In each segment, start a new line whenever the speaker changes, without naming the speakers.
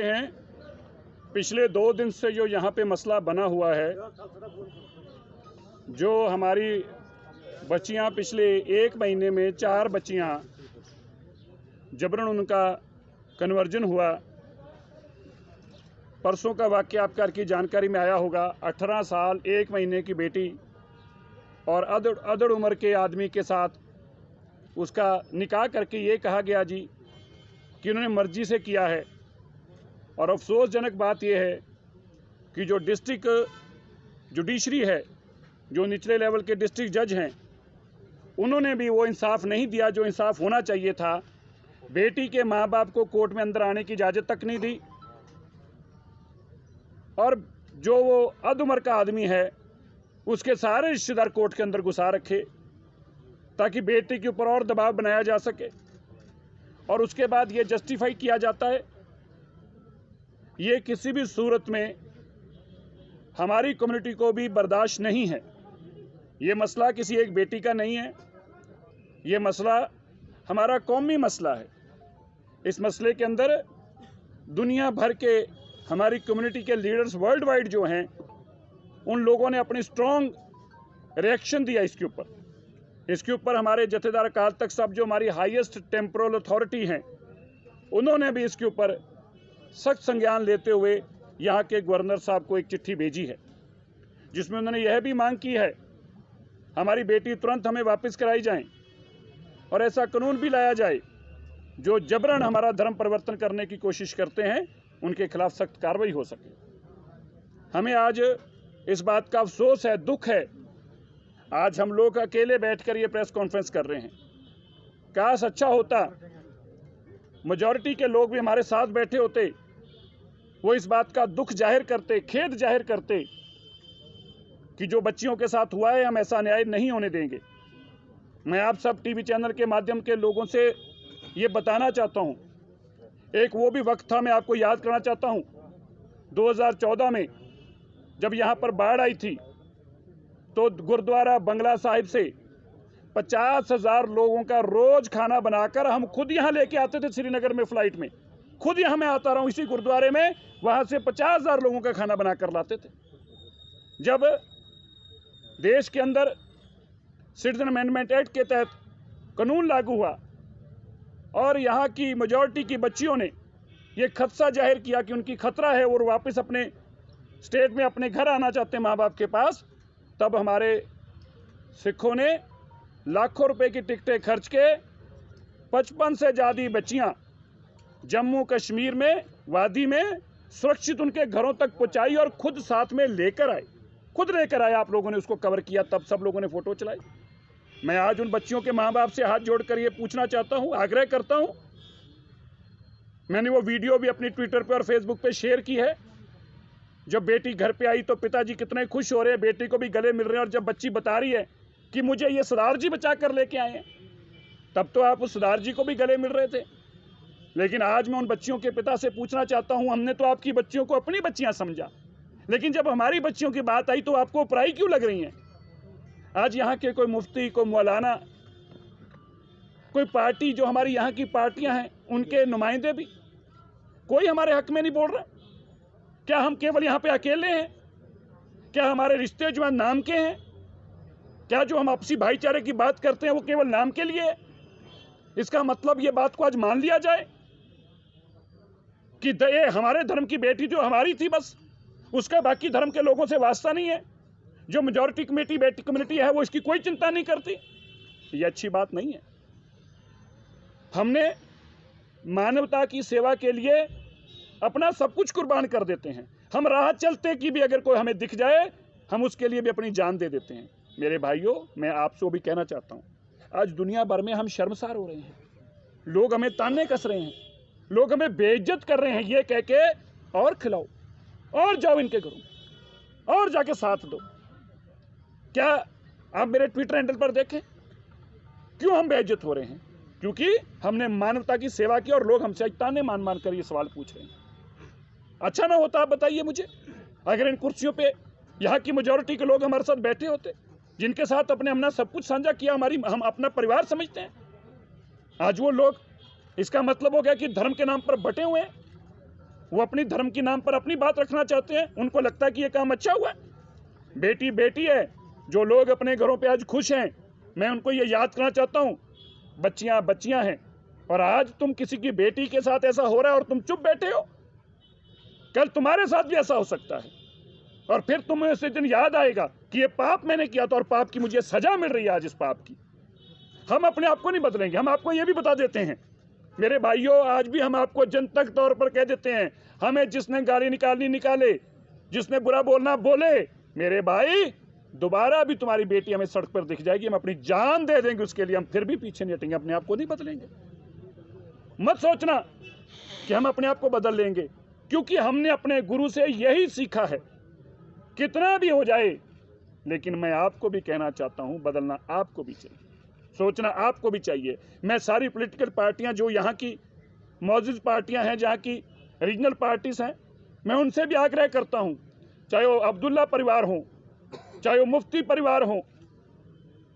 जानते हैं पिछले 2 दिन से जो यहाँ पे मसला बना हुआ है, जो हमारी बच्चियाँ पिछले 1 महीने में 4 बच्चियाँ जबरन उनका कन्वर्जन हुआ। परसों का वाक़या आपकी जानकारी में आया होगा। 18 साल 1 महीने की बेटी और अधड़ उम्र के आदमी के साथ उसका निकाह करके ये कहा गया जी कि उन्होंने मर्जी से किया है। और अफसोसजनक बात यह है कि जो डिस्ट्रिक्ट जुडिशरी है, जो निचले लेवल के डिस्ट्रिक्ट जज हैं, उन्होंने भी वो इंसाफ नहीं दिया जो इंसाफ होना चाहिए था। बेटी के माँ बाप को कोर्ट में अंदर आने की इजाज़त तक नहीं दी और जो वो अध उम्र का आदमी है उसके सारे रिश्तेदार कोर्ट के अंदर घुसा रखे ताकि बेटी के ऊपर और दबाव बनाया जा सके। और उसके बाद ये जस्टिफाई किया जाता है। ये किसी भी सूरत में हमारी कम्युनिटी को भी बर्दाश्त नहीं है। ये मसला किसी एक बेटी का नहीं है, ये मसला हमारा कौमी मसला है। इस मसले के अंदर दुनिया भर के हमारी कम्युनिटी के लीडर्स वर्ल्ड वाइड जो हैं, उन लोगों ने अपनी स्ट्रॉन्ग रिएक्शन दिया इसके ऊपर हमारे जथेदार अकाल तख्त साहब जो हमारी हाईएस्ट टेम्पोरल अथॉरिटी हैं, उन्होंने भी इसके ऊपर सख्त संज्ञान लेते हुए यहाँ के गवर्नर साहब को एक चिट्ठी भेजी है, जिसमें उन्होंने यह भी मांग की है हमारी बेटी तुरंत हमें वापस कराई जाए और ऐसा कानून भी लाया जाए जो जबरन हमारा धर्म परिवर्तन करने की कोशिश करते हैं, उनके खिलाफ सख्त कार्रवाई हो सके। हमें आज इस बात का अफसोस है, दुख है, आज हम लोग अकेले बैठकर ये प्रेस कॉन्फ्रेंस कर रहे हैं। काश अच्छा होता मेजॉरिटी के लोग भी हमारे साथ बैठे होते, वो इस बात का दुख जाहिर करते, खेद जाहिर करते कि जो बच्चियों के साथ हुआ है हम ऐसा अन्याय नहीं होने देंगे। मैं आप सब टीवी चैनल के माध्यम के लोगों से ये बताना चाहता हूँ, एक वो भी वक्त था, मैं आपको याद करना चाहता हूँ, 2014 में जब यहाँ पर बाढ़ आई थी तो गुरुद्वारा बंगला साहिब से 50,000 लोगों का रोज खाना बनाकर हम खुद यहाँ लेके आते थे। श्रीनगर में फ्लाइट में खुद यहाँ मैं आता रहा हूँ इसी गुरुद्वारे में, वहाँ से 50,000 लोगों का खाना बनाकर लाते थे। जब देश के अंदर सिटीजन अमेंडमेंट एक्ट के तहत कानून लागू हुआ और यहाँ की मेजॉरिटी की बच्चियों ने ये खदशा जाहिर किया कि उनकी खतरा है और वापस अपने स्टेट में अपने घर आना चाहते हैं माँ बाप के पास, तब हमारे सिखों ने लाखों रुपए की टिकटें खर्च के 55 से ज़्यादा बच्चियाँ जम्मू कश्मीर में वादी में सुरक्षित उनके घरों तक पहुँचाई और खुद साथ में लेकर आए। आप लोगों ने उसको कवर किया, तब सब लोगों ने फ़ोटो चलाई। मैं आज उन बच्चियों के माँ बाप से हाथ जोड़कर ये पूछना चाहता हूँ, आग्रह करता हूँ, मैंने वो वीडियो भी अपनी ट्विटर पे और फेसबुक पे शेयर की है। जब बेटी घर पे आई तो पिताजी कितने खुश हो रहे हैं, बेटी को भी गले मिल रहे हैं, और जब बच्ची बता रही है कि मुझे ये सरदार जी बचा कर लेके आए हैं, तब तो आप उस सरदार जी को भी गले मिल रहे थे। लेकिन आज मैं उन बच्चियों के पिता से पूछना चाहता हूँ, हमने तो आपकी बच्चियों को अपनी बच्चियाँ समझा, लेकिन जब हमारी बच्चियों की बात आई तो आपको पराई क्यों लग रही हैं? आज यहाँ के कोई मुफ्ती, कोई मौलाना, कोई पार्टी जो हमारी यहाँ की पार्टियाँ हैं, उनके नुमाइंदे भी कोई हमारे हक में नहीं बोल रहा। क्या हम केवल यहाँ पे अकेले हैं? क्या हमारे रिश्ते जो हैं नाम के हैं? क्या जो हम आपसी भाईचारे की बात करते हैं वो केवल नाम के लिए है? इसका मतलब ये बात को आज मान लिया जाए कि ये हमारे धर्म की बेटी जो हमारी थी, बस उसका बाकी धर्म के लोगों से वास्ता नहीं है। जो मेजॉरिटी कम्युनिटी है वो इसकी कोई चिंता नहीं करती। ये अच्छी बात नहीं है। हमने मानवता की सेवा के लिए अपना सब कुछ कुर्बान कर देते हैं। हम राह चलते कि भी अगर कोई हमें दिख जाए, हम उसके लिए भी अपनी जान दे देते हैं। मेरे भाइयों, मैं आपसे भी कहना चाहता हूँ, आज दुनिया भर में हम शर्मसार हो रहे हैं। लोग हमें ताने कस रहे हैं, लोग हमें बेइज्जत कर रहे हैं, ये कह के और खिलाओ और जाओ इनके घरों और जाके साथ दो। क्या आप मेरे ट्विटर हैंडल पर देखें क्यों हम बेइज्जत हो रहे हैं? क्योंकि हमने मानवता की सेवा की और लोग हमसे ताने मान कर ये सवाल पूछ रहे हैं। अच्छा ना होता, आप बताइए मुझे, अगर इन कुर्सियों पे यहाँ की मेजॉरिटी के लोग हमारे साथ बैठे होते, जिनके साथ हमने सब कुछ साझा किया, हम अपना परिवार समझते हैं। आज वो लोग, इसका मतलब हो गया कि धर्म के नाम पर बटे हुए हैं। वो अपनी धर्म के नाम पर अपनी बात रखना चाहते हैं, उनको लगता है कि ये काम अच्छा हुआ है। बेटी बेटी है। जो लोग अपने घरों पे आज खुश हैं, मैं उनको ये याद करना चाहता हूँ, बच्चियां बच्चियां हैं, और आज तुम किसी की बेटी के साथ ऐसा हो रहा है और तुम चुप बैठे हो। कल तुम्हारे साथ भी ऐसा हो सकता है, और फिर तुम्हें उस दिन याद आएगा कि ये पाप मैंने किया था और पाप की मुझे सजा मिल रही है आज इस पाप की। हम अपने आप को नहीं बदलेंगे। हम आपको ये भी बता देते हैं मेरे भाइयों, आज भी हम आपको जनतक तौर पर कह देते हैं, हमें जिसने गाली निकालनी निकाले, जिसने बुरा बोलना बोले। मेरे भाई, दोबारा भी तुम्हारी बेटी हमें सड़क पर दिख जाएगी, हम अपनी जान दे देंगे उसके लिए, हम फिर भी पीछे नहीं हटेंगे, अपने आप को नहीं बदलेंगे। मत सोचना कि हम अपने आप को बदल लेंगे, क्योंकि हमने अपने गुरु से यही सीखा है। कितना भी हो जाए, लेकिन मैं आपको भी कहना चाहता हूं, बदलना आपको भी चाहिए, सोचना आपको भी चाहिए। मैं सारी पॉलिटिकल पार्टियां जो यहाँ की मौजूद पार्टियां हैं, जहाँ की रीजनल पार्टीज हैं, मैं उनसे भी आग्रह करता हूं, चाहे वो अब्दुल्ला परिवार हो, चाहे वो मुफ्ती परिवार हो,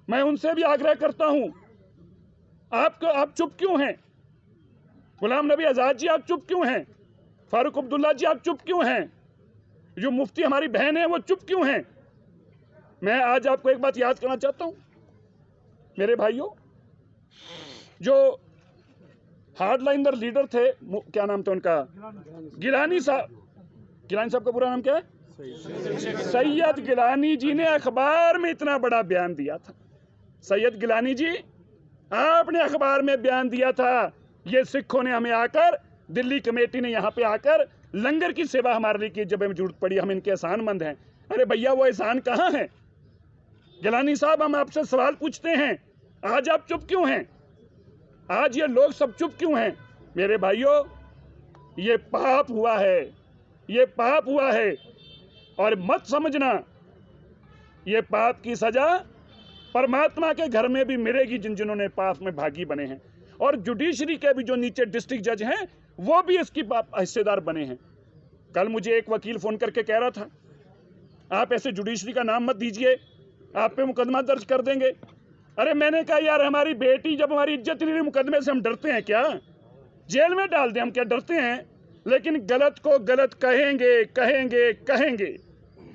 मैं उनसे भी आग्रह करता हूं, आप चुप क्यों हैं? गुलाम नबी आज़ाद जी, आप चुप क्यों हैं? फारूक अब्दुल्ला जी, आप चुप क्यों हैं? जो मुफ्ती हमारी बहन है, वो चुप क्यों हैं? मैं आज आपको एक बात याद करना चाहता हूं मेरे भाइयों, जो हार्डलाइनर लीडर थे, क्या नाम था उनका, गिलानी साहब का पूरा नाम क्या है? सैयद गिलानी जी ने अखबार में इतना बड़ा बयान दिया था। सैयद गिलानी जी, आपने अखबार में बयान दिया था, ये सिखों ने हमें आकर, दिल्ली कमेटी ने यहाँ पे आकर लंगर की सेवा हमारे लिए की, जब हमें जरूरत पड़ी हम इनके एहसानमंद हैं। अरे भैया, वो एहसान कहाँ है? गिलानी साहब, हम आपसे सवाल पूछते हैं, आज आप चुप क्यों हैं? आज ये लोग सब चुप क्यों हैं? मेरे भाइयों, ये पाप हुआ है, ये पाप हुआ है, और मत समझना ये पाप की सजा परमात्मा के घर में भी मिलेगी जिन्होंने पाप में भागी बने हैं। और जुडिशरी के भी जो नीचे डिस्ट्रिक्ट जज हैं, वो भी इसकी हिस्सेदार बने हैं। कल मुझे एक वकील फोन करके कह रहा था, आप ऐसे जुडिशरी का नाम मत दीजिए, आप पे मुकदमा दर्ज कर देंगे। अरे मैंने कहा, यार हमारी बेटी, जब हमारी इज्जत नहीं रही मुकदमे से, हम डरते हैं क्या? जेल में डाल दें, हम क्या डरते हैं? लेकिन गलत को गलत कहेंगे कहेंगे कहेंगे।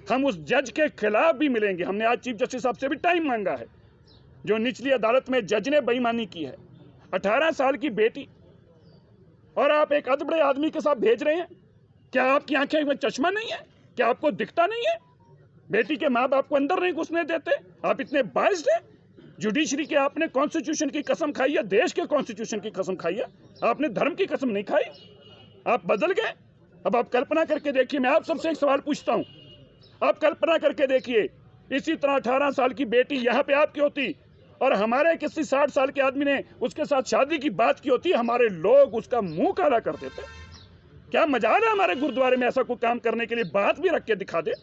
हम उस जज के खिलाफ भी मिलेंगे। हमने आज चीफ जस्टिस साहब से भी टाइम मांगा है। जो निचली अदालत में जज ने बेईमानी की है, 18 साल की बेटी, और आप एक अध बड़े आदमी के साथ भेज रहे हैं। क्या आपकी आंखें में चश्मा नहीं है? क्या आपको दिखता नहीं है? बेटी के माँ बाप को अंदर नहीं घुसने देते? आप इतने बाइस्ड हैं? जुडिशरी के आपने कॉन्स्टिट्यूशन की कसम खाई है, देश के कॉन्स्टिट्यूशन की कसम खाई है, आपने धर्म की कसम नहीं खाई। आप बदल गए। अब आप कल्पना करके देखिए, मैं आप सबसे एक सवाल पूछता हूं, आप कल्पना करके देखिए, इसी तरह 18 साल की बेटी यहां पे आपकी होती, और हमारे किसी 60 साल के आदमी ने उसके साथ शादी की बात की होती, हमारे लोग उसका मुंह काला कर देते। क्या मजाल है हमारे गुरुद्वारे में ऐसा कोई काम करने के लिए? बात भी रख के दिखा दे।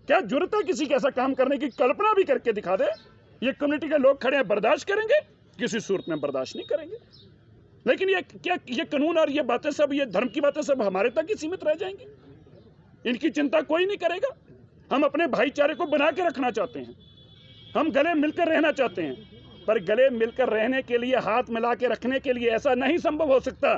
क्या जुर्रत है किसी के ऐसा काम करने की? कल्पना भी करके दिखा दे। ये कम्युनिटी के लोग खड़े हैं, बर्दाश्त करेंगे? किसी सूरत में बर्दाश्त नहीं करेंगे। लेकिन ये कानून और ये बातें सब, ये धर्म की बातें सब हमारे तक ही सीमित रह जाएंगी। इनकी चिंता कोई नहीं करेगा। हम अपने भाईचारे को बना के रखना चाहते हैं, हम गले मिलकर रहना चाहते हैं, पर गले मिलकर रहने के लिए, हाथ मिला के रखने के लिए ऐसा नहीं संभव हो सकता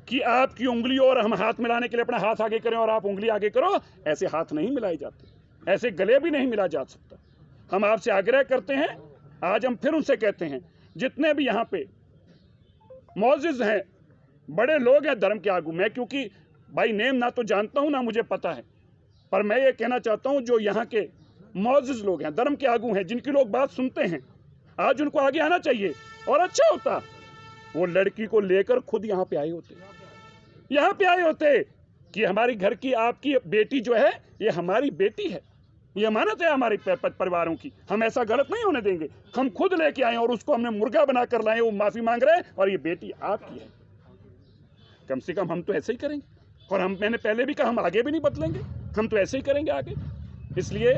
कि आपकी उंगली और हम हाथ मिलाने के लिए अपना हाथ आगे करें और आप उंगली आगे करो। ऐसे हाथ नहीं मिलाए जाते, ऐसे गले भी नहीं मिला जा सकता। हम आपसे आग्रह करते हैं, आज हम फिर उनसे कहते हैं, जितने भी यहाँ पे मौजूद हैं, बड़े लोग हैं धर्म के आगू, मैं क्योंकि भाई नेम ना तो जानता हूँ ना मुझे पता है, पर मैं ये कहना चाहता हूँ, जो यहाँ के मौजूद लोग हैं, धर्म के आगू हैं, जिनकी लोग बात सुनते हैं, आज उनको आगे आना चाहिए। और अच्छा होता वो लड़की को लेकर खुद यहाँ पे आए होते, यहाँ पे आए होते कि हमारी घर की, आपकी बेटी जो है, ये हमारी बेटी है, ये अमानत है हमारे परिवारों की, हम ऐसा गलत नहीं होने देंगे। हम खुद लेके आए और उसको हमने मुर्गा बनाकर लाए, वो माफी मांग रहे हैं, और ये बेटी आपकी है। कम से कम हम तो ऐसे ही करेंगे। और मैंने पहले भी कहा, हम आगे भी नहीं बदलेंगे, हम तो ऐसे ही करेंगे आगे। इसलिए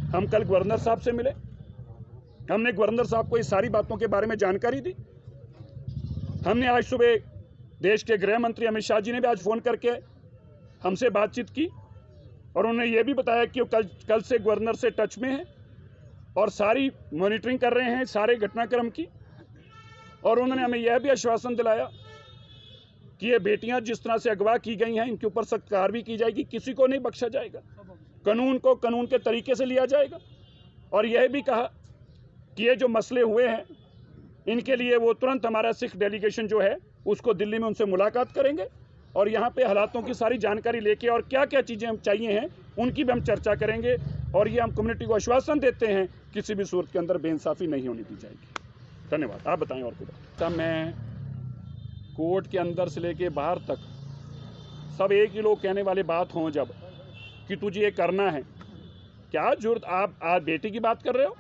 हम कल गवर्नर साहब से मिले, हमने गवर्नर साहब को इस सारी बातों के बारे में जानकारी दी। हमने आज सुबह देश के गृह मंत्री अमित शाह जी ने भी आज फोन करके हमसे बातचीत की, और उन्होंने ये भी बताया कि वो कल से गवर्नर से टच में हैं और सारी मॉनिटरिंग कर रहे हैं सारे घटनाक्रम की। और उन्होंने हमें यह भी आश्वासन दिलाया कि ये बेटियां जिस तरह से अगवा की गई हैं इनके ऊपर सख्त कार्रवाई की जाएगी, किसी को नहीं बख्शा जाएगा, कानून को कानून के तरीके से लिया जाएगा। और यह भी कहा कि ये जो मसले हुए हैं इनके लिए वो तुरंत हमारा सिख डेलीगेशन जो है उसको दिल्ली में उनसे मुलाकात करेंगे और यहाँ पे हालातों की सारी जानकारी लेके और क्या क्या चीज़ें हम चाहिए हैं उनकी भी हम चर्चा करेंगे। और ये हम कम्युनिटी को आश्वासन देते हैं किसी भी सूरत के अंदर बेइंसाफ़ी नहीं होने दी जाएगी। धन्यवाद। आप बताएं और कुछ। तब मैं कोर्ट के अंदर से लेके बाहर तक सब एक ही लोग कहने वाले बात हों जब कि तुझे ये करना है, क्या जरूरत, आप बेटी की बात कर रहे हो,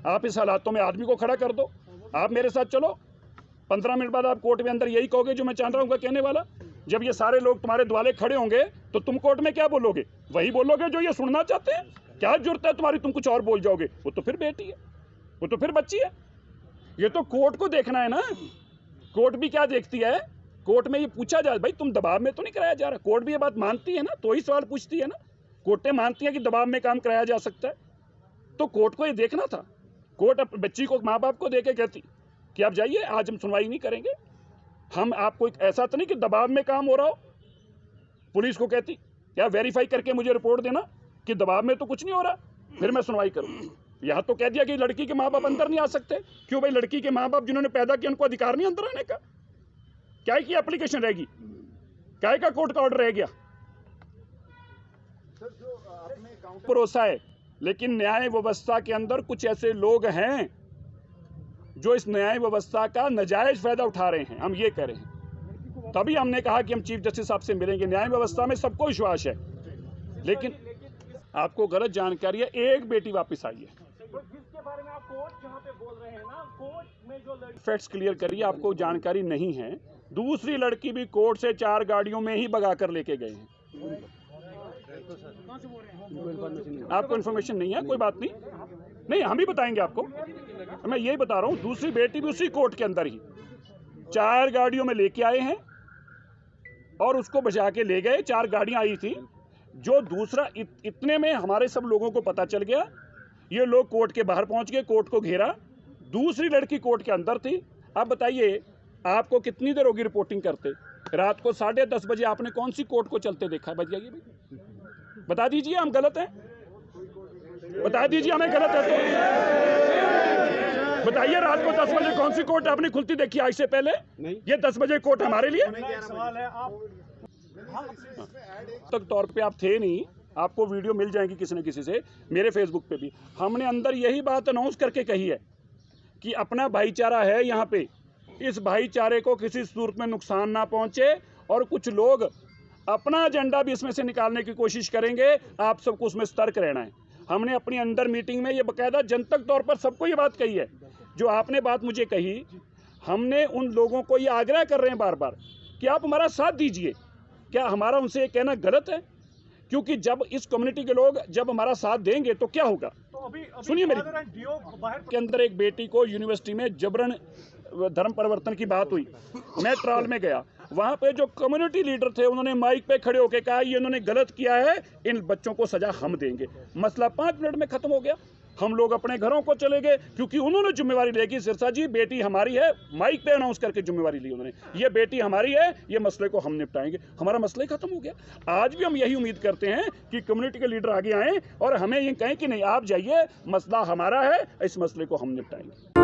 आप इस हालातों में आदमी को खड़ा कर दो, आप मेरे साथ चलो, 15 मिनट बाद आप कोर्ट में अंदर यही कहोगे जो मैं चाह रहा हूँ कहने वाला। जब ये सारे लोग तुम्हारे द्वाले खड़े होंगे तो तुम कोर्ट में क्या बोलोगे? वही बोलोगे जो ये सुनना चाहते हैं। क्या जरूरत है तुम्हारी, तुम कुछ और बोल जाओगे? वो तो फिर बेटी है, वो तो फिर बच्ची है। ये तो कोर्ट को देखना है ना। कोर्ट भी क्या देखती है, कोर्ट में ये पूछा जाए भाई तुम दबाव में तो नहीं कराया जा रहा। कोर्ट भी ये बात मानती है ना, तो ही सवाल पूछती है ना। कोर्टें मानती हैं कि दबाव में काम कराया जा सकता है, तो कोर्ट को ये देखना था। कोर्ट अपनी बच्ची को, माँ बाप को दे के कहती कि आप जाइए, आज हम सुनवाई नहीं करेंगे, हम आपको ऐसा तो नहीं कि दबाव में काम हो रहा हो। पुलिस को कहती या वेरीफाई करके मुझे रिपोर्ट देना कि दबाव में तो कुछ नहीं हो रहा, फिर मैं सुनवाई करूँ। यहाँ तो कह दिया कि लड़की के माँ बाप अंदर नहीं आ सकते। क्यों भाई? लड़की के माँ बाप जिन्होंने पैदा किया उनको अधिकार नहीं अंदर आने का? क्या की एप्लीकेशन रहेगी, क्या का कोर्ट का ऑर्डर रह गया? भरोसा है, लेकिन न्याय व्यवस्था के अंदर कुछ ऐसे लोग हैं जो इस न्याय व्यवस्था का नाजायज फायदा उठा रहे हैं। हम ये कह रहे हैं, तभी हमने कहा कि हम चीफ जस्टिस साहब से मिलेंगे। न्याय व्यवस्था में सबको विश्वास है, लेकिन आपको गलत जानकारी है। एक बेटी वापस आई है,
जिसके बारे में आप कोर्ट जहां पे बोल रहे हैं ना, कोर्ट में जो
फैक्ट्स क्लियर करिए, आपको जानकारी नहीं है। दूसरी लड़की भी कोर्ट से 4 गाड़ियों में ही भगा कर लेके गए हैं। आपको इन्फॉर्मेशन नहीं है, कोई बात नहीं, हम ही बताएंगे आपको। मैं यही बता रहा हूँ, दूसरी बेटी भी उसी कोर्ट के अंदर ही 4 गाड़ियों में लेके आए हैं और उसको बचा के ले गए। 4 गाड़ियां आई थी, जो दूसरा इतने में हमारे सब लोगों को पता चल गया। ये लोग कोर्ट के बाहर पहुंच गए, कोर्ट को घेरा। दूसरी लड़की कोर्ट के अंदर थी। आप बताइए, आपको कितनी देर होगी रिपोर्टिंग करते? रात को 10:30 बजे आपने कौन सी कोर्ट को चलते देखा? बताइए भाई, बता दीजिए हम गलत हैं, बता दीजिए हमें गलत है तो बताइए। रात को 10 बजे कौन सी कोर्ट आपने खुलती देखी आज से पहले? ये 10 बजे कोर्ट हमारे लिए
सवाल है। आप
तक तौर पे आप थे नहीं, आपको वीडियो मिल जाएगी किसी न किसी से, मेरे फेसबुक पे भी। हमने अंदर यही बात अनाउंस करके कही है कि अपना भाईचारा है यहाँ पे, इस भाईचारे को किसी सूरत में नुकसान ना पहुंचे। और कुछ लोग अपना एजेंडा भी इसमें से निकालने की कोशिश करेंगे, आप सबको उसमें सतर्क रहना है। हमने अपनी अंदर मीटिंग में ये बाकायदा जनतक तौर पर सबको ये बात कही है। जो आपने बात मुझे कही, हमने उन लोगों को ये आग्रह कर रहे हैं बार बार कि आप हमारा साथ दीजिए। क्या हमारा उनसे ये कहना गलत है? क्योंकि जब इस कम्युनिटी के लोग जब हमारा साथ देंगे तो क्या होगा? सुनिए मेरी के अंदर एक बेटी को यूनिवर्सिटी में जबरन धर्म परिवर्तन की बात हुई। मैं ट्रायल में गया, वहां पे जो कम्युनिटी लीडर थे उन्होंने माइक पे खड़े होकर कहा ये इन्होंने गलत किया है, इन बच्चों को सजा हम देंगे। मसला 5 मिनट में खत्म हो गया। हम लोग अपने घरों को चले गए, क्योंकि उन्होंने जिम्मेवारी लेगी। सिरसा जी, बेटी हमारी है, माइक पे अनाउंस करके जिम्मेवारी ली उन्होंने, ये बेटी हमारी है, ये मसले को हम निपटाएंगे। हमारा मसला ही खत्म हो गया। आज भी हम यही उम्मीद करते हैं कि कम्युनिटी के लीडर आगे आएँ और हमें ये कहें कि नहीं, आप जाइए, मसला हमारा है, इस मसले को हम निपटाएंगे।